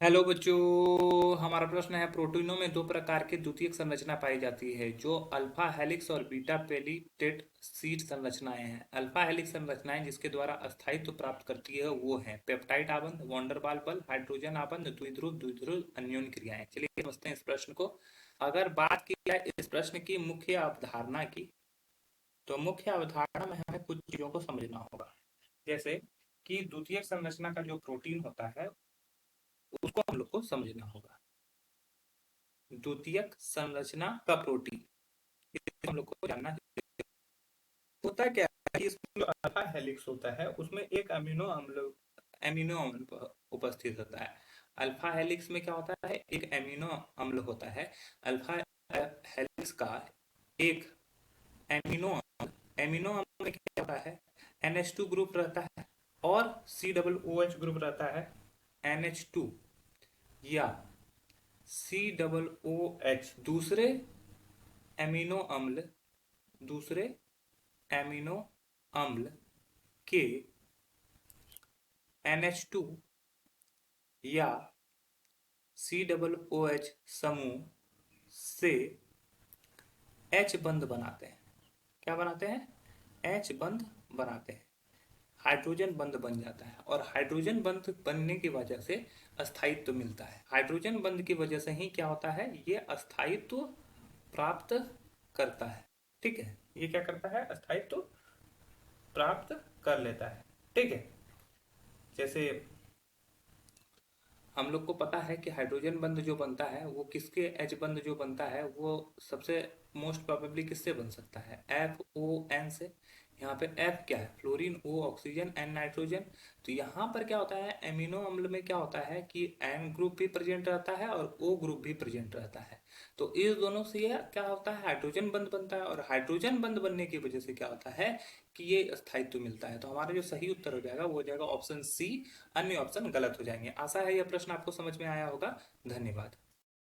Hello बच्चों, हमारा प्रश्न है प्रोटीनों में दो प्रकार की द्वितीयक संरचना पाई जाती है जो अल्फा हेलिक्स और बीटा पेलिटेड शीट संरचनाएं हैं। अल्फा हेलिक्स संरचनाएं जिसके द्वारा अस्थायित्व प्राप्त करती है वो है पेप्टाइड आबंध, वॉन्डरवाल बल, हाइड्रोजन आबंध, द्विध्रुव द्विध्रुव अन्योन्य क्रियाएं। चलिए समझते हैं इस प्रश्न को। अगर बात की जाए इस प्रश्न की मुख्य अवधारणा की, तो मुख्य अवधारणा में हमें कुछ चीजों को समझना होगा। जैसे कि द्वितीयक संरचना का जो प्रोटीन होता है उसको हम लोग को समझना होगा। द्वितीयक संरचना का प्रोटीन हम लोग को जानना है। होता क्या है कि इसमें जो अल्फा हेलिक्स होता है उसमें एक अमीनो अम्ल उपस्थित होता है। अल्फा हेलिक्स में क्या होता है, एक अमीनो अम्ल होता है। अल्फा हेलिक्स का एक एमिनो अम्ल में क्या होता है, NH2 ग्रुप रहता है और COOH ग्रुप रहता है, NH2 या COOH। एमिनो अम्ल दूसरे एमिनो अम्ल के NH2 या COOH समूह से H बंध बनाते हैं। क्या बनाते हैं? H बंध बनाते हैं। हाइड्रोजन बंध बन जाता है और हाइड्रोजन बंध बनने की वजह से अस्थायित्व मिलता है। हाइड्रोजन बंध की वजह से ही क्या होता है, ये अस्थायित्व प्राप्त करता है। ठीक है, ये क्या करता है, अस्थायित्व प्राप्त कर लेता है। ठीक है, जैसे हम लोग को पता है कि हाइड्रोजन बंध जो बनता है वो किसके, एच बंध जो बनता है वो सबसे मोस्ट प्रोबेबली किससे बन सकता है, FON से। यहाँ पे F क्या है, fluorine, O oxygen, N nitrogen. तो यहाँ पर क्या होता है, एमिनो अम्ल में क्या होता है कि N ग्रुप भी प्रेजेंट रहता है और O ग्रुप भी प्रेजेंट रहता है। तो इस दोनों से यह क्या होता है, हाइड्रोजन बंध बनता है और हाइड्रोजन बंध बनने की वजह से क्या होता है कि ये स्थायित्व मिलता है। तो हमारा जो सही उत्तर हो जाएगा वो हो जाएगा ऑप्शन सी। अन्य ऑप्शन गलत हो जाएंगे। आशा है यह प्रश्न आपको समझ में आया होगा। धन्यवाद।